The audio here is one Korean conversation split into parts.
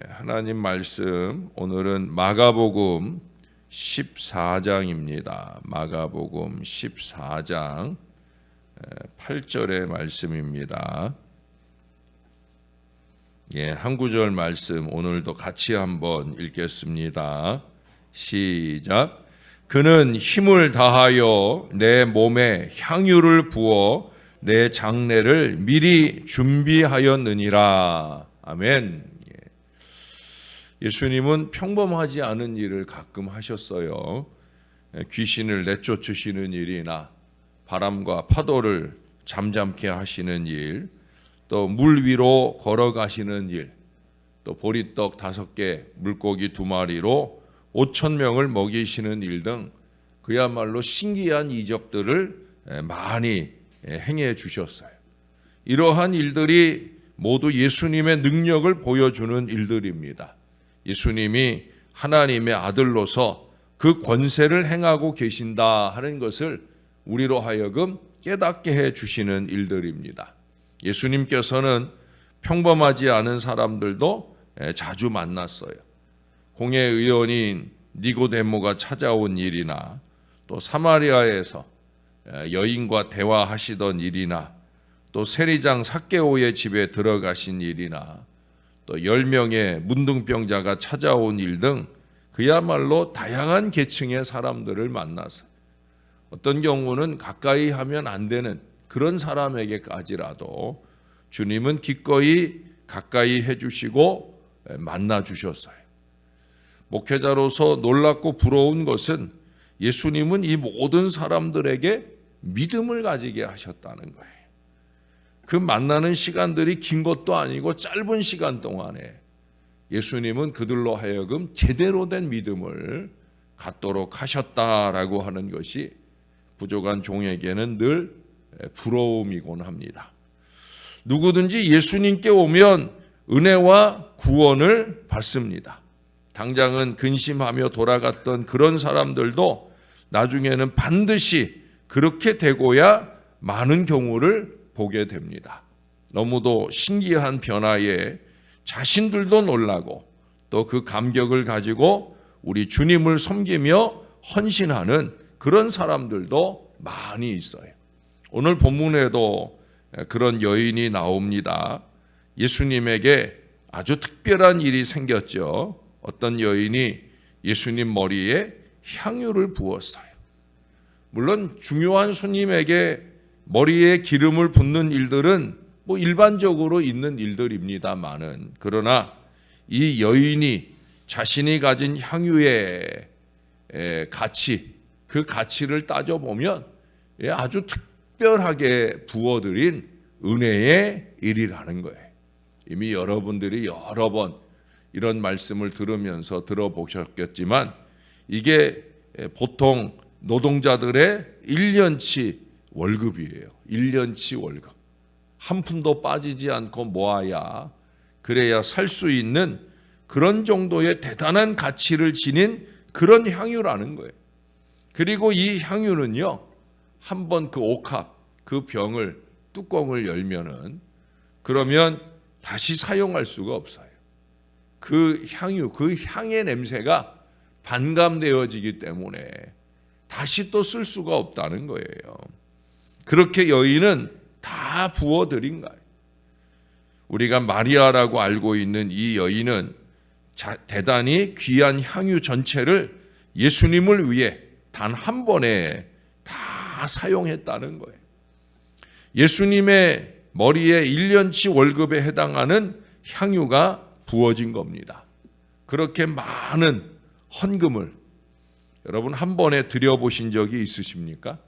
하나님 말씀 오늘은 마가복음 14장입니다. 마가복음 14장 8절의 말씀입니다. 한 구절 말씀 오늘도 같이 한번 읽겠습니다. 시작. 그는 힘을 다하여 내 몸에 향유를 부어 내 장례를 미리 준비하였느니라. 아멘. 예수님은 평범하지 않은 일을 가끔 하셨어요. 귀신을 내쫓으시는 일이나 바람과 파도를 잠잠케 하시는 일, 또 물 위로 걸어가시는 일, 또 보리떡 5개, 물고기 2마리로 5,000명을 먹이시는 일 등 그야말로 신기한 이적들을 많이 행해 주셨어요. 이러한 일들이 모두 예수님의 능력을 보여주는 일들입니다. 예수님이 하나님의 아들로서 그 권세를 행하고 계신다 하는 것을 우리로 하여금 깨닫게 해 주시는 일들입니다. 예수님께서는 평범하지 않은 사람들도 자주 만났어요. 공회 의원인 니고데모가 찾아온 일이나 또 사마리아에서 여인과 대화하시던 일이나 또 세리장 삭개오의 집에 들어가신 일이나 또 10명의 문둥병자가 찾아온 일 등 그야말로 다양한 계층의 사람들을 만났어요. 어떤 경우는 가까이 하면 안 되는 그런 사람에게까지라도 주님은 기꺼이 가까이 해주시고 만나주셨어요. 목회자로서 놀랍고 부러운 것은 예수님은 이 모든 사람들에게 믿음을 가지게 하셨다는 거예요. 그 만나는 시간들이 긴 것도 아니고 짧은 시간 동안에 예수님은 그들로 하여금 제대로 된 믿음을 갖도록 하셨다라고 하는 것이 부족한 종에게는 늘 부러움이곤 합니다. 누구든지 예수님께 오면 은혜와 구원을 받습니다. 당장은 근심하며 돌아갔던 그런 사람들도 나중에는 반드시 그렇게 되고야 많은 경우를 보게 됩니다. 너무도 신기한 변화에 자신들도 놀라고 또 그 감격을 가지고 우리 주님을 섬기며 헌신하는 그런 사람들도 많이 있어요. 오늘 본문에도 그런 여인이 나옵니다. 예수님에게 아주 특별한 일이 생겼죠. 어떤 여인이 예수님 머리에 향유를 부었어요. 물론 중요한 손님에게 머리에 기름을 붓는 일들은 일반적으로 있는 일들입니다만은, 그러나 이 여인이 자신이 가진 향유의 가치, 그 가치를 따져보면 아주 특별하게 부어드린 은혜의 일이라는 거예요. 이미 여러분들이 여러 번 이런 말씀을 들으면서 들어보셨겠지만 이게 보통 노동자들의 1년치 월급이에요. 1년치 월급. 한 푼도 빠지지 않고 모아야 그래야 살 수 있는 그런 정도의 대단한 가치를 지닌 그런 향유라는 거예요. 그리고 이 향유는요, 한번 그 옥합, 그 병을, 뚜껑을 열면은 그러면 다시 사용할 수가 없어요. 그 향유, 그 향의 냄새가 반감되어지기 때문에 다시 또 쓸 수가 없다는 거예요. 그렇게 여인은 다 부어드린 거예요. 우리가 마리아라고 알고 있는 이 여인은 대단히 귀한 향유 전체를 예수님을 위해 단 한 번에 다 사용했다는 거예요. 예수님의 머리에 1년치 월급에 해당하는 향유가 부어진 겁니다. 그렇게 많은 헌금을 여러분 한 번에 드려보신 적이 있으십니까?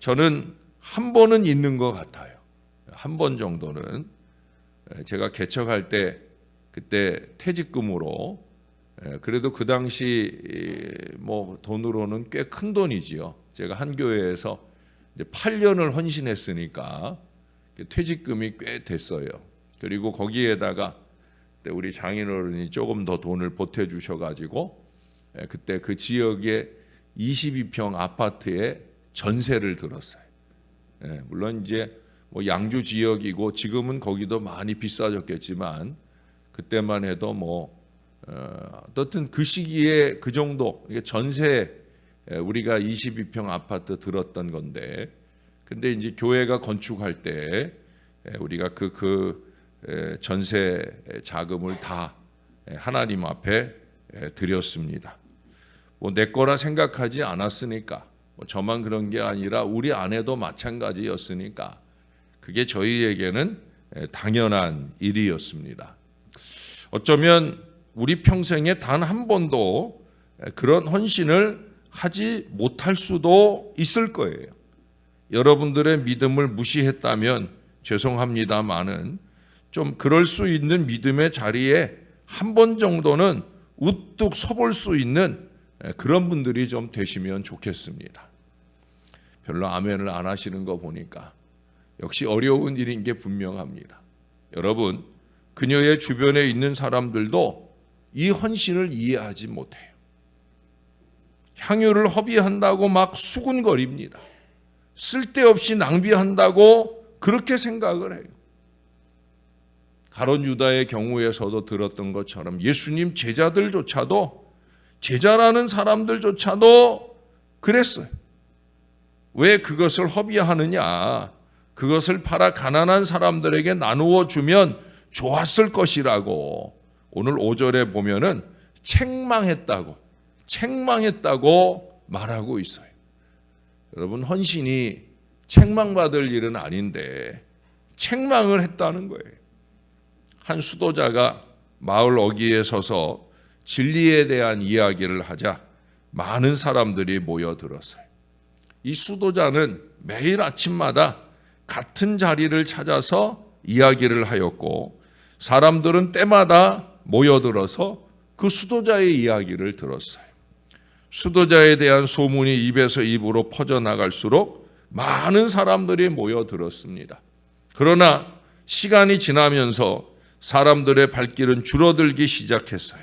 저는 한 번은 있는 것 같아요. 한 번 정도는. 제가 개척할 때 그때 퇴직금으로, 그래도 그 당시 돈으로는 꽤 큰 돈이지요. 제가 한 교회에서 이제 8년을 헌신했으니까 퇴직금이 꽤 됐어요. 그리고 거기에다가 우리 장인어른이 조금 더 돈을 보태주셔가지고 그때 그 지역에 22평 아파트에 전세를 들었어요. 물론 이제 양주 지역이고 지금은 거기도 많이 비싸졌겠지만 그때만 해도 어떻든 그 시기에 그 정도 전세 우리가 22평 아파트 들었던 건데, 근데 이제 교회가 건축할 때 우리가 그 전세 자금을 다 하나님 앞에 드렸습니다. 내 거라 생각하지 않았으니까, 저만 그런 게 아니라 우리 아내도 마찬가지였으니까 그게 저희에게는 당연한 일이었습니다. 어쩌면 우리 평생에 단 한 번도 그런 헌신을 하지 못할 수도 있을 거예요. 여러분들의 믿음을 무시했다면 죄송합니다마는 좀 그럴 수 있는 믿음의 자리에 한 번 정도는 우뚝 서볼 수 있는 그런 분들이 좀 되시면 좋겠습니다. 별로 아멘을 안 하시는 거 보니까 역시 어려운 일인 게 분명합니다. 여러분, 그녀의 주변에 있는 사람들도 이 헌신을 이해하지 못해요. 향유를 허비한다고 막 수군거립니다. 쓸데없이 낭비한다고 그렇게 생각을 해요. 가룟 유다의 경우에서도 들었던 것처럼 예수님 제자들조차도, 제자라는 사람들조차도 그랬어요. 왜 그것을 허비하느냐? 그것을 팔아 가난한 사람들에게 나누어 주면 좋았을 것이라고 오늘 5절에 보면은 책망했다고 말하고 있어요. 여러분, 헌신이 책망받을 일은 아닌데 책망을 했다는 거예요. 한 수도자가 마을 어귀에 서서 진리에 대한 이야기를 하자 많은 사람들이 모여들었어요. 이 수도자는 매일 아침마다 같은 자리를 찾아서 이야기를 하였고, 사람들은 때마다 모여들어서 그 수도자의 이야기를 들었어요. 수도자에 대한 소문이 입에서 입으로 퍼져나갈수록 많은 사람들이 모여들었습니다. 그러나 시간이 지나면서 사람들의 발길은 줄어들기 시작했어요.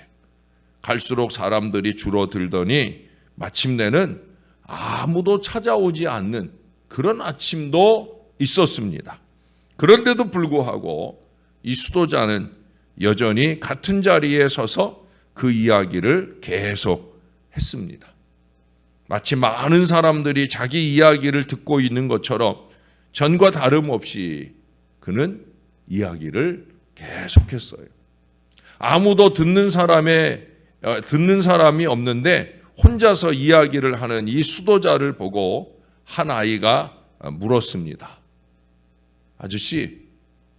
갈수록 사람들이 줄어들더니 마침내는 아무도 찾아오지 않는 그런 아침도 있었습니다. 그런데도 불구하고 이 수도자는 여전히 같은 자리에 서서 그 이야기를 계속 했습니다. 마치 많은 사람들이 자기 이야기를 듣고 있는 것처럼 전과 다름없이 그는 이야기를 계속했어요. 아무도 듣는 사람이 없는데 혼자서 이야기를 하는 이 수도자를 보고 한 아이가 물었습니다. 아저씨,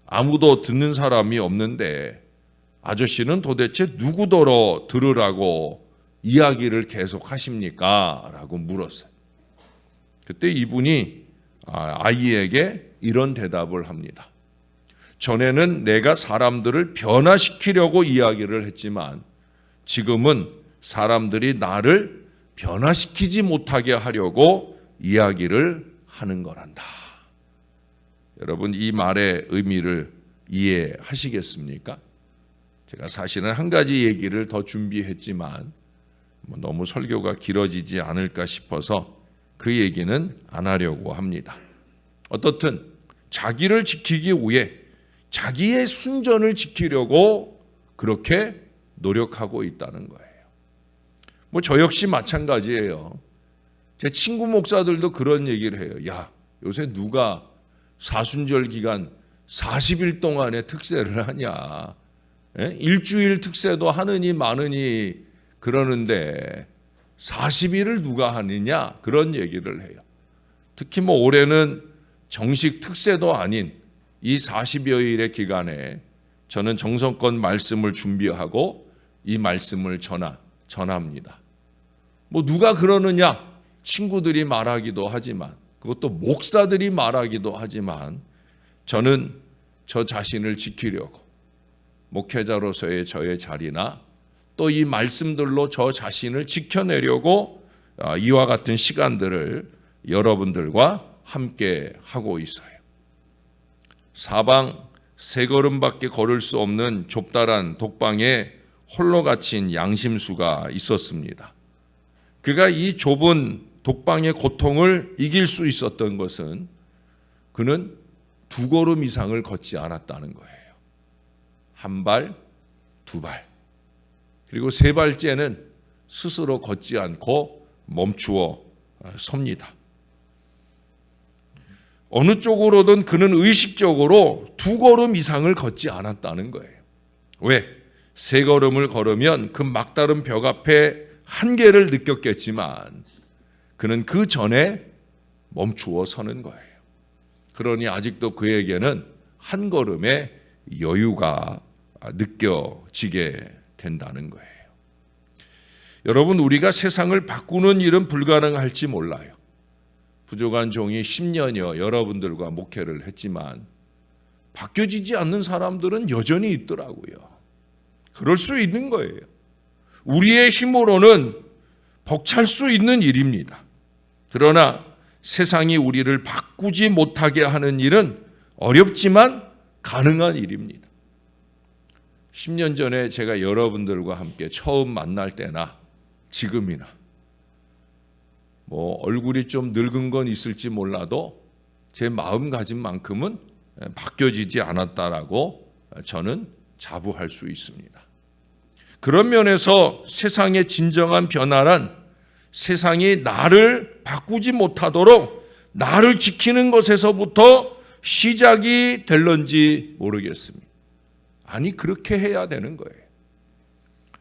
아무도 듣는 사람이 없는데 아저씨는 도대체 누구더러 들으라고 이야기를 계속 하십니까? 라고 물었어요. 그때 이분이 아이에게 이런 대답을 합니다. 전에는 내가 사람들을 변화시키려고 이야기를 했지만 지금은 사람들이 나를 변화시키지 못하게 하려고 이야기를 하는 거란다. 여러분, 이 말의 의미를 이해하시겠습니까? 제가 사실은 한 가지 얘기를 더 준비했지만 너무 설교가 길어지지 않을까 싶어서 그 얘기는 안 하려고 합니다. 어떻든 자기를 지키기 위해 자기의 순전을 지키려고 그렇게 노력하고 있다는 거예요. 저 역시 마찬가지예요. 제 친구 목사들도 그런 얘기를 해요. 야, 요새 누가 사순절 기간 40일 동안의 특세를 하냐. 일주일 특세도 하느니 마느니 그러는데 40일을 누가 하느냐, 그런 얘기를 해요. 특히 올해는 정식 특세도 아닌 이 40여일의 기간에 저는 정성껏 말씀을 준비하고 이 말씀을 전합니다. 누가 그러느냐? 친구들이 말하기도 하지만, 그것도 목사들이 말하기도 하지만, 저는 저 자신을 지키려고 목회자로서의 저의 자리나 또 이 말씀들로 저 자신을 지켜내려고 이와 같은 시간들을 여러분들과 함께 하고 있어요. 사방 세 걸음밖에 걸을 수 없는 좁다란 독방에 홀로 갇힌 양심수가 있었습니다. 그가 이 좁은 독방의 고통을 이길 수 있었던 것은 그는 2걸음 이상을 걷지 않았다는 거예요. 한 발, 2발, 그리고 3발째는 스스로 걷지 않고 멈추어 섭니다. 어느 쪽으로든 그는 의식적으로 2걸음 이상을 걷지 않았다는 거예요. 왜? 3걸음을 걸으면 그 막다른 벽 앞에 한계를 느꼈겠지만 그는 그 전에 멈추어 서는 거예요. 그러니 아직도 그에게는 한 걸음의 여유가 느껴지게 된다는 거예요. 여러분, 우리가 세상을 바꾸는 일은 불가능할지 몰라요. 부족한 종이 10년여 여러분들과 목회를 했지만 바뀌어지지 않는 사람들은 여전히 있더라고요. 그럴 수 있는 거예요. 우리의 힘으로는 벅찰 수 있는 일입니다. 그러나 세상이 우리를 바꾸지 못하게 하는 일은 어렵지만 가능한 일입니다. 10년 전에 제가 여러분들과 함께 처음 만날 때나 지금이나 얼굴이 좀 늙은 건 있을지 몰라도 제 마음가짐만큼은 바뀌어지지 않았다라고 저는 자부할 수 있습니다. 그런 면에서 세상의 진정한 변화란 세상이 나를 바꾸지 못하도록 나를 지키는 것에서부터 시작이 될런지 모르겠습니다. 아니, 그렇게 해야 되는 거예요.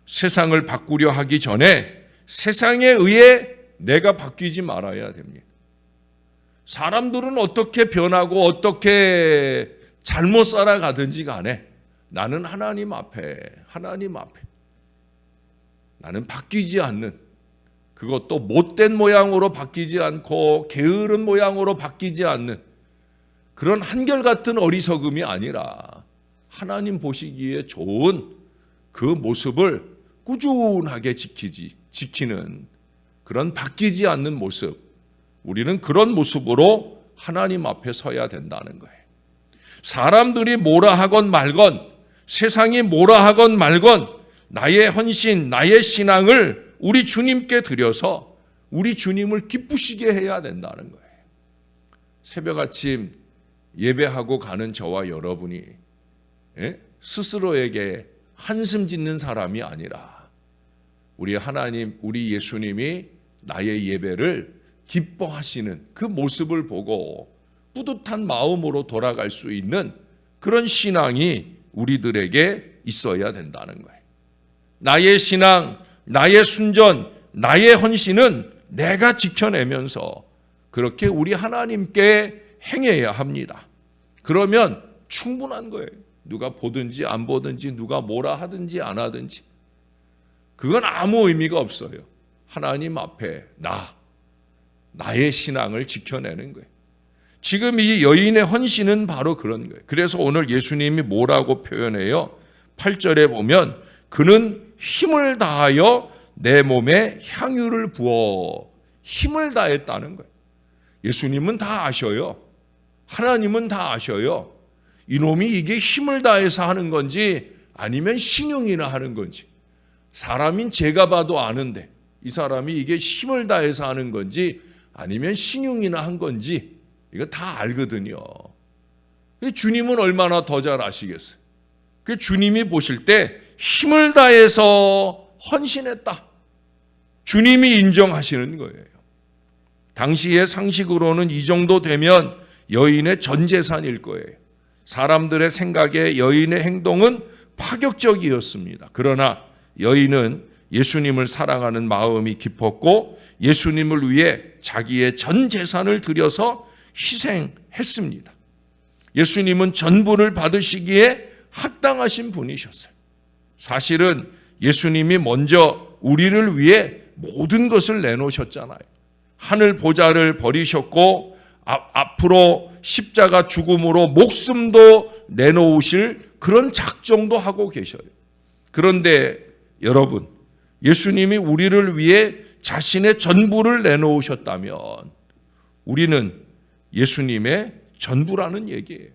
세상을 바꾸려 하기 전에 세상에 의해 내가 바뀌지 말아야 됩니다. 사람들은 어떻게 변하고 어떻게 잘못 살아가든지 간에 나는 하나님 앞에 나는 바뀌지 않는, 그것도 못된 모양으로 바뀌지 않고 게으른 모양으로 바뀌지 않는 그런 한결같은 어리석음이 아니라 하나님 보시기에 좋은 그 모습을 꾸준하게 지키는 그런 바뀌지 않는 모습, 우리는 그런 모습으로 하나님 앞에 서야 된다는 거예요. 사람들이 뭐라 하건 말건, 세상이 뭐라 하건 말건 나의 헌신, 나의 신앙을 우리 주님께 드려서 우리 주님을 기쁘시게 해야 된다는 거예요. 새벽 아침 예배하고 가는 저와 여러분이 스스로에게 한숨 짓는 사람이 아니라 우리 하나님, 우리 예수님이 나의 예배를 기뻐하시는 그 모습을 보고 뿌듯한 마음으로 돌아갈 수 있는 그런 신앙이 우리들에게 있어야 된다는 거예요. 나의 신앙, 나의 순전, 나의 헌신은 내가 지켜내면서 그렇게 우리 하나님께 행해야 합니다. 그러면 충분한 거예요. 누가 보든지 안 보든지, 누가 뭐라 하든지 안 하든지 그건 아무 의미가 없어요. 하나님 앞에 나의 신앙을 지켜내는 거예요. 지금 이 여인의 헌신은 바로 그런 거예요. 그래서 오늘 예수님이 뭐라고 표현해요? 8절에 보면 그는 힘을 다하여 내 몸에 향유를 부어 힘을 다했다는 거예요. 예수님은 다 아셔요. 하나님은 다 아셔요. 이놈이 이게 힘을 다해서 하는 건지 아니면 신용이나 하는 건지, 사람인 제가 봐도 아는데 이 사람이 이게 힘을 다해서 하는 건지 아니면 신용이나 한 건지 이거 다 알거든요. 주님은 얼마나 더 잘 아시겠어요. 그 주님이 보실 때 힘을 다해서 헌신했다, 주님이 인정하시는 거예요. 당시의 상식으로는 이 정도 되면 여인의 전 재산일 거예요. 사람들의 생각에 여인의 행동은 파격적이었습니다. 그러나 여인은 예수님을 사랑하는 마음이 깊었고 예수님을 위해 자기의 전 재산을 들여서 희생했습니다. 예수님은 전부를 받으시기에 합당하신 분이셨어요. 사실은 예수님이 먼저 우리를 위해 모든 것을 내놓으셨잖아요. 하늘 보좌를 버리셨고 앞으로 십자가 죽음으로 목숨도 내놓으실 그런 작정도 하고 계셔요. 그런데 여러분, 예수님이 우리를 위해 자신의 전부를 내놓으셨다면 우리는 예수님의 전부라는 얘기예요.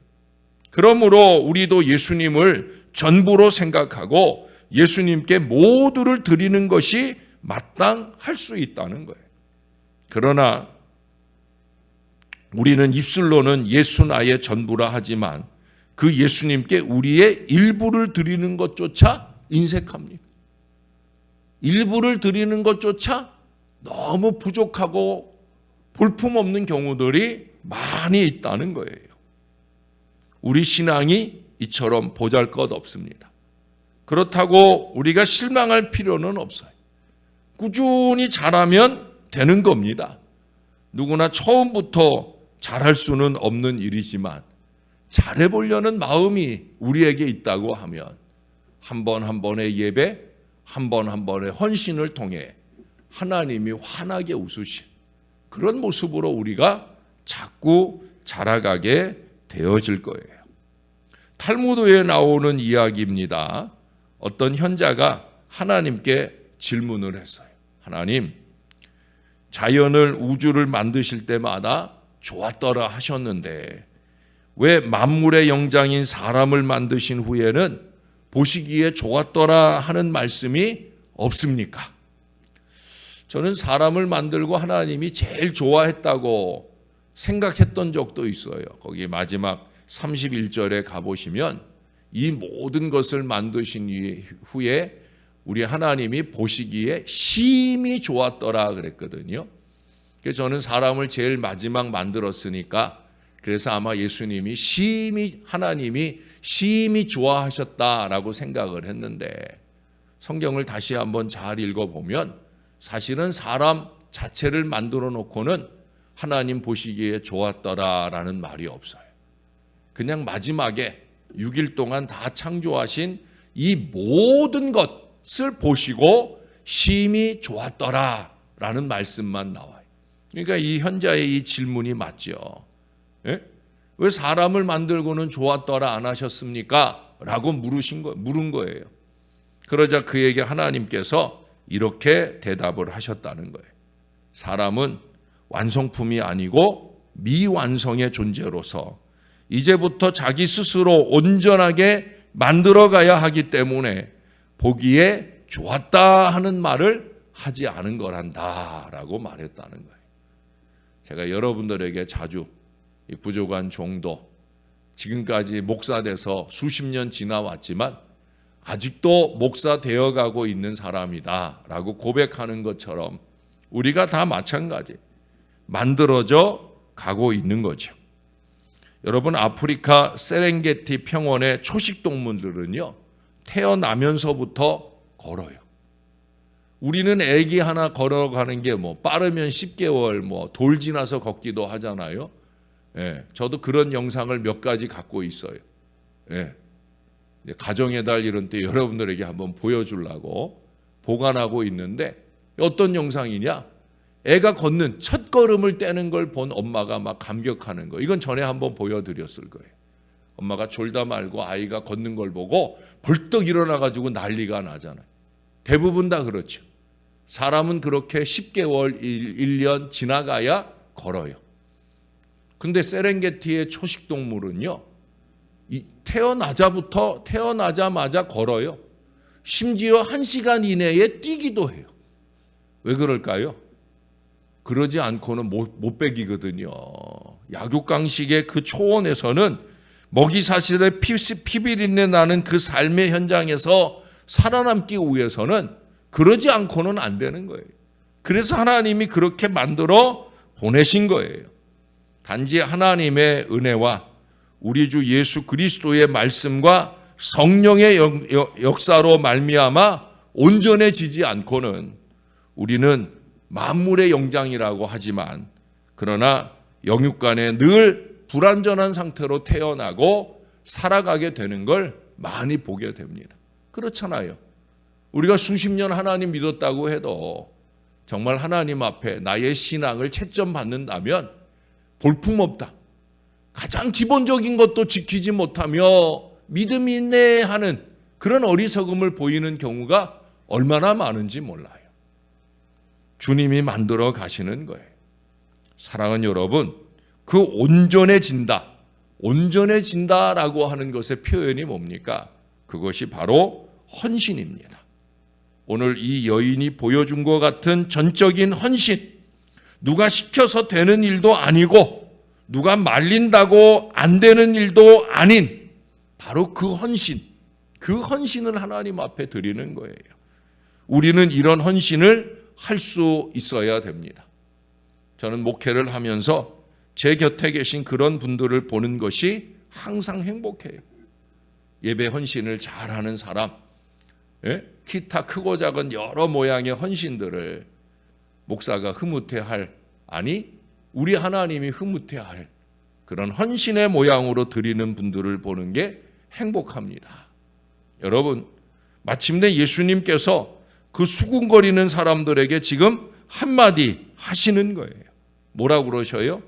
그러므로 우리도 예수님을 전부로 생각하고 예수님께 모두를 드리는 것이 마땅할 수 있다는 거예요. 그러나 우리는 입술로는 예수 나의 전부라 하지만 그 예수님께 우리의 일부를 드리는 것조차 인색합니다. 일부를 드리는 것조차 너무 부족하고 볼품없는 경우들이 많이 있다는 거예요. 우리 신앙이 이처럼 보잘것없습니다. 그렇다고 우리가 실망할 필요는 없어요. 꾸준히 잘하면 되는 겁니다. 누구나 처음부터 잘할 수는 없는 일이지만 잘해보려는 마음이 우리에게 있다고 하면 한 번 한 번의 예배, 한 번 한 번의 헌신을 통해 하나님이 환하게 웃으신 그런 모습으로 우리가 자꾸 자라가게 되어질 거예요. 탈무드에 나오는 이야기입니다. 어떤 현자가 하나님께 질문을 했어요. 하나님, 자연을 우주를 만드실 때마다 좋았더라 하셨는데 왜 만물의 영장인 사람을 만드신 후에는 보시기에 좋았더라 하는 말씀이 없습니까? 저는 사람을 만들고 하나님이 제일 좋아했다고 생각했던 적도 있어요. 거기 마지막 31절에 가보시면 이 모든 것을 만드신 후에 우리 하나님이 보시기에 심히 좋았더라 그랬거든요. 그래서 저는 사람을 제일 마지막 만들었으니까 그래서 아마 예수님이 하나님이 심히 좋아하셨다라고 생각을 했는데 성경을 다시 한번 잘 읽어보면 사실은 사람 자체를 만들어 놓고는 하나님 보시기에 좋았더라라는 말이 없어요. 그냥 마지막에 6일 동안 다 창조하신 이 모든 것을 보시고 심히 좋았더라라는 말씀만 나와요. 그러니까 이 현자의 이 질문이 맞죠. 예? 왜 사람을 만들고는 좋았더라 안 하셨습니까? 라고 물은 거예요. 그러자 그에게 하나님께서 이렇게 대답을 하셨다는 거예요. 사람은 완성품이 아니고 미완성의 존재로서 이제부터 자기 스스로 온전하게 만들어가야 하기 때문에 보기에 좋았다 하는 말을 하지 않은 거란다 라고 말했다는 거예요. 제가 여러분들에게 자주 이 부족한 종도 지금까지 목사 돼서 수십 년 지나왔지만 아직도 목사 되어가고 있는 사람이다 라고 고백하는 것처럼 우리가 다 마찬가지 만들어져 가고 있는 거죠. 여러분, 아프리카 세렝게티 평원의 초식동물들은요 태어나면서부터 걸어요. 우리는 아기 하나 걸어가는 게 빠르면 10개월 돌 지나서 걷기도 하잖아요. 예, 저도 그런 영상을 몇 가지 갖고 있어요. 예, 가정의 달 이런 때 여러분들에게 한번 보여주려고 보관하고 있는데 어떤 영상이냐? 애가 걷는 첫 걸음을 떼는 걸 본 엄마가 막 감격하는 거. 이건 전에 한번 보여드렸을 거예요. 엄마가 졸다 말고 아이가 걷는 걸 보고 벌떡 일어나가지고 난리가 나잖아요. 대부분 다 그렇죠. 사람은 그렇게 10개월, 1년 지나가야 걸어요. 근데 세렝게티의 초식동물은요, 태어나자마자 걸어요. 심지어 1시간 이내에 뛰기도 해요. 왜 그럴까요? 그러지 않고는 못 배기거든요. 약육강식의 그 초원에서는 먹이사슬의 피비린내 나는 그 삶의 현장에서 살아남기 위해서는 그러지 않고는 안 되는 거예요. 그래서 하나님이 그렇게 만들어 보내신 거예요. 단지 하나님의 은혜와 우리 주 예수 그리스도의 말씀과 성령의 역사로 말미암아 온전해지지 않고는 우리는 만물의 영장이라고 하지만 그러나 영육간에 늘 불완전한 상태로 태어나고 살아가게 되는 걸 많이 보게 됩니다. 그렇잖아요. 우리가 수십 년 하나님 믿었다고 해도 정말 하나님 앞에 나의 신앙을 채점받는다면 볼품없다. 가장 기본적인 것도 지키지 못하며 믿음이 있네 하는 그런 어리석음을 보이는 경우가 얼마나 많은지 몰라요. 주님이 만들어 가시는 거예요. 사랑하는 여러분, 그 온전해진다라고 하는 것의 표현이 뭡니까? 그것이 바로 헌신입니다. 오늘 이 여인이 보여준 것 같은 전적인 헌신, 누가 시켜서 되는 일도 아니고 누가 말린다고 안 되는 일도 아닌 바로 그 헌신, 그 헌신을 하나님 앞에 드리는 거예요. 우리는 이런 헌신을 할 수 있어야 됩니다. 저는 목회를 하면서 제 곁에 계신 그런 분들을 보는 것이 항상 행복해요. 예배 헌신을 잘하는 사람, 기타 크고 작은 여러 모양의 헌신들을 목사가 흐뭇해할, 아니 우리 하나님이 흐뭇해할 그런 헌신의 모양으로 드리는 분들을 보는 게 행복합니다. 여러분, 마침내 예수님께서 그 수군거리는 사람들에게 지금 한마디 하시는 거예요. 뭐라고 그러셔요?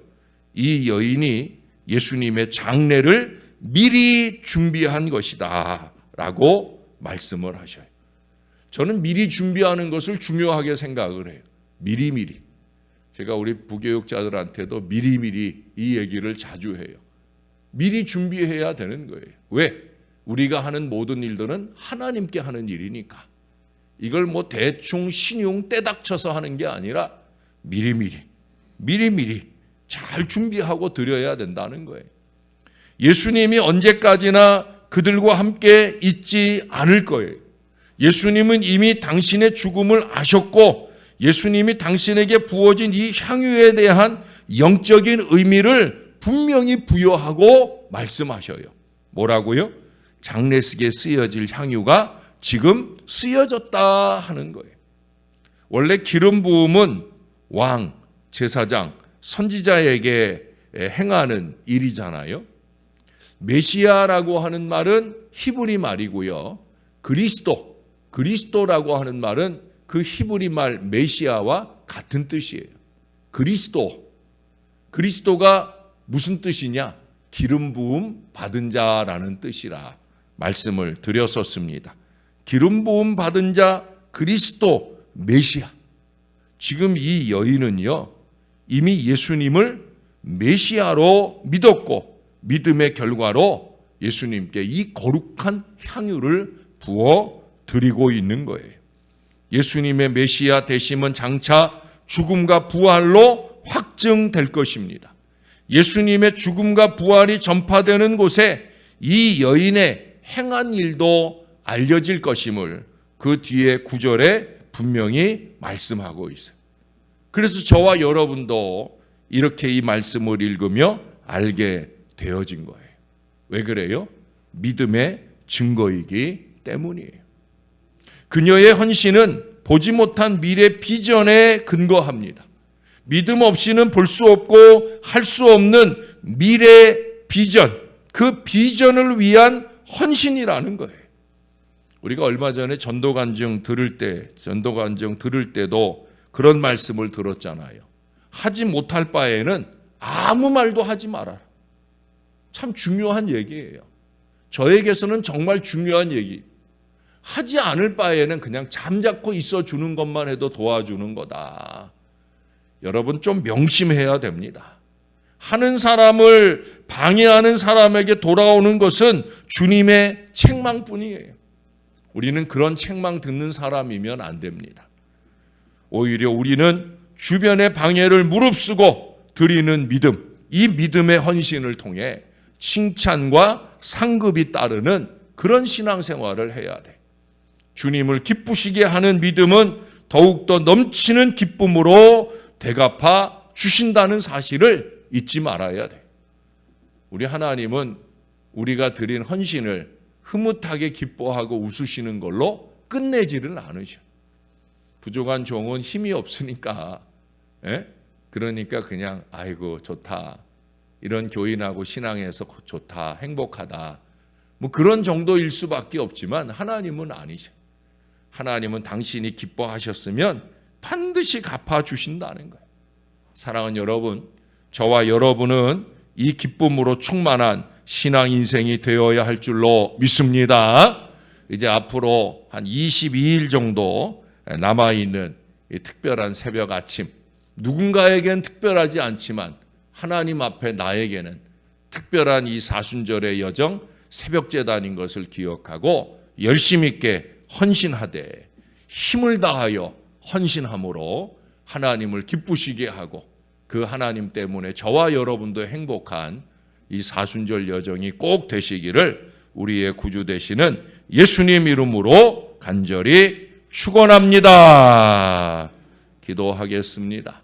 이 여인이 예수님의 장례를 미리 준비한 것이다 라고 말씀을 하셔요. 저는 미리 준비하는 것을 중요하게 생각을 해요. 미리미리. 제가 우리 부교육자들한테도 미리미리 이 얘기를 자주 해요. 미리 준비해야 되는 거예요. 왜? 우리가 하는 모든 일들은 하나님께 하는 일이니까. 이걸 뭐 대충 신용 때닥쳐서 하는 게 아니라 미리미리 잘 준비하고 드려야 된다는 거예요. 예수님이 언제까지나 그들과 함께 있지 않을 거예요. 예수님은 이미 당신의 죽음을 아셨고 예수님이 당신에게 부어진 이 향유에 대한 영적인 의미를 분명히 부여하고 말씀하셔요. 뭐라고요? 장례식에 쓰여질 향유가 지금 쓰여졌다 하는 거예요. 원래 기름 부음은 왕, 제사장, 선지자에게 행하는 일이잖아요. 메시아라고 하는 말은 히브리 말이고요. 그리스도라고 하는 말은 그 히브리 말 메시아와 같은 뜻이에요. 그리스도가 무슨 뜻이냐? 기름 부음 받은 자라는 뜻이라 말씀을 드렸었습니다. 기름 부음 받은 자 그리스도 메시아. 지금 이 여인은요, 이미 예수님을 메시아로 믿었고 믿음의 결과로 예수님께 이 거룩한 향유를 부어 드리고 있는 거예요. 예수님의 메시아 되심은 장차 죽음과 부활로 확증될 것입니다. 예수님의 죽음과 부활이 전파되는 곳에 이 여인의 행한 일도 알려질 것임을 그 뒤에 9절에 분명히 말씀하고 있어요. 그래서 저와 여러분도 이렇게 이 말씀을 읽으며 알게 되어진 거예요. 왜 그래요? 믿음의 증거이기 때문이에요. 그녀의 헌신은 보지 못한 미래 비전에 근거합니다. 믿음 없이는 볼 수 없고 할 수 없는 미래 비전, 그 비전을 위한 헌신이라는 거예요. 우리가 얼마 전에 전도간증 들을 때도 그런 말씀을 들었잖아요. 하지 못할 바에는 아무 말도 하지 말아라. 참 중요한 얘기예요. 저에게서는 정말 중요한 얘기. 하지 않을 바에는 그냥 잠자코 있어주는 것만 해도 도와주는 거다. 여러분 좀 명심해야 됩니다. 하는 사람을 방해하는 사람에게 돌아오는 것은 주님의 책망뿐이에요. 우리는 그런 책망 듣는 사람이면 안 됩니다. 오히려 우리는 주변의 방해를 무릅쓰고 드리는 믿음, 이 믿음의 헌신을 통해 칭찬과 상급이 따르는 그런 신앙생활을 해야 돼. 주님을 기쁘시게 하는 믿음은 더욱더 넘치는 기쁨으로 대갚아 주신다는 사실을 잊지 말아야 돼. 우리 하나님은 우리가 드린 헌신을 흐뭇하게 기뻐하고 웃으시는 걸로 끝내지를 않으셔. 부족한 종은 힘이 없으니까, 그러니까 그냥 아이고 좋다. 이런 교인하고 신앙에서 좋다. 행복하다. 뭐 그런 정도일 수밖에 없지만 하나님은 아니셔. 하나님은 당신이 기뻐하셨으면 반드시 갚아주신다는 거예요. 사랑하는 여러분, 저와 여러분은 이 기쁨으로 충만한 신앙 인생이 되어야 할 줄로 믿습니다. 이제 앞으로 한 22일 정도 남아있는 이 특별한 새벽 아침, 누군가에겐 특별하지 않지만 하나님 앞에 나에게는 특별한 이 사순절의 여정, 새벽제단인 것을 기억하고 열심 있게 헌신하되 힘을 다하여 헌신함으로 하나님을 기쁘시게 하고 그 하나님 때문에 저와 여러분도 행복한 이 사순절 여정이 꼭 되시기를 우리의 구주 되시는 예수님 이름으로 간절히 축원합니다. 기도하겠습니다.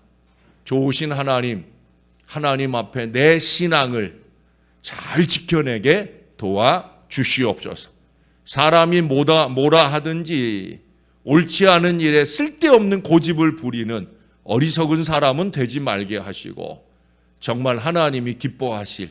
좋으신 하나님, 하나님 앞에 내 신앙을 잘 지켜내게 도와주시옵소서. 사람이 뭐라 하든지 옳지 않은 일에 쓸데없는 고집을 부리는 어리석은 사람은 되지 말게 하시고, 정말 하나님이 기뻐하실,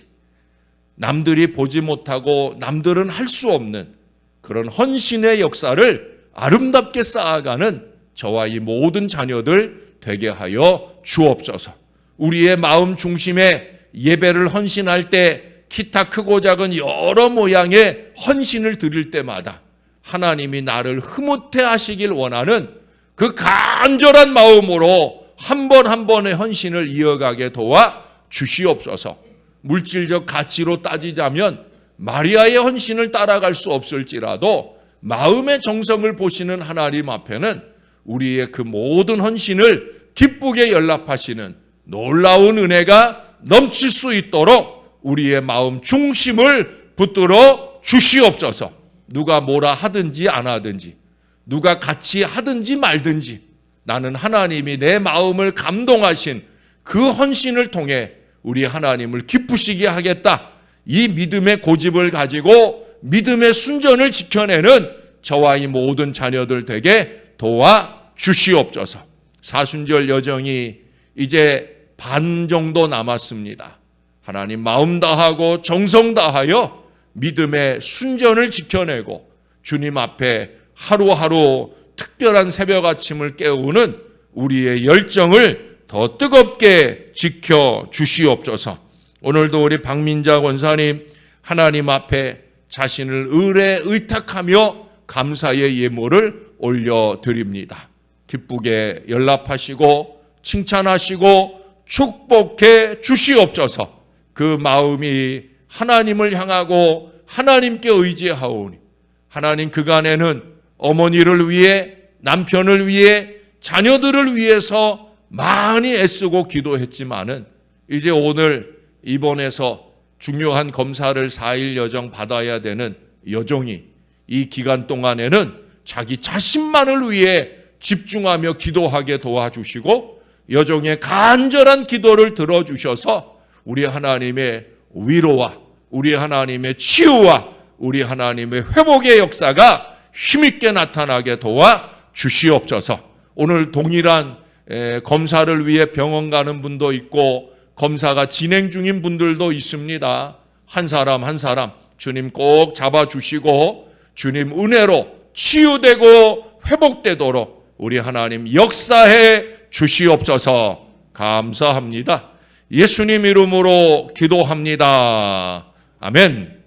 남들이 보지 못하고 남들은 할 수 없는 그런 헌신의 역사를 아름답게 쌓아가는 저와 이 모든 자녀들 되게 하여 주옵소서. 우리의 마음 중심에 예배를 헌신할 때 키타 크고 작은 여러 모양의 헌신을 드릴 때마다 하나님이 나를 흐뭇해 하시길 원하는 그 간절한 마음으로 한 번 한 번의 헌신을 이어가게 도와 주시옵소서. 물질적 가치로 따지자면 마리아의 헌신을 따라갈 수 없을지라도 마음의 정성을 보시는 하나님 앞에는 우리의 그 모든 헌신을 기쁘게 연락하시는 놀라운 은혜가 넘칠 수 있도록 우리의 마음 중심을 붙들어 주시옵소서. 누가 뭐라 하든지 안 하든지, 누가 같이 하든지 말든지, 나는 하나님이 내 마음을 감동하신 그 헌신을 통해 우리 하나님을 기쁘시게 하겠다. 이 믿음의 고집을 가지고 믿음의 순전을 지켜내는 저와 이 모든 자녀들 되게 도와 주시옵소서. 사순절 여정이 이제 반 정도 남았습니다. 하나님 마음 다하고 정성 다하여 믿음의 순전을 지켜내고 주님 앞에 하루하루 특별한 새벽 아침을 깨우는 우리의 열정을 더 뜨겁게 지켜 주시옵소서. 오늘도 우리 박민자 권사님 하나님 앞에 자신을 을에 의탁하며 감사의 예물을 올려드립니다. 기쁘게 연락하시고 칭찬하시고 축복해 주시옵소서. 그 마음이 하나님을 향하고 하나님께 의지하오니 하나님 그간에는 어머니를 위해, 남편을 위해, 자녀들을 위해서 많이 애쓰고 기도했지만은 이제 오늘 입원해서 중요한 검사를 4일 여정 받아야 되는 여종이 이 기간 동안에는 자기 자신만을 위해 집중하며 기도하게 도와주시고 여종의 간절한 기도를 들어주셔서 우리 하나님의 위로와 우리 하나님의 치유와 우리 하나님의 회복의 역사가 힘있게 나타나게 도와주시옵소서. 오늘 동일한 검사를 위해 병원 가는 분도 있고 검사가 진행 중인 분들도 있습니다. 한 사람 한 사람 주님 꼭 잡아주시고 주님 은혜로 치유되고 회복되도록 우리 하나님 역사해 주시옵소서. 감사합니다. 예수님 이름으로 기도합니다. 아멘.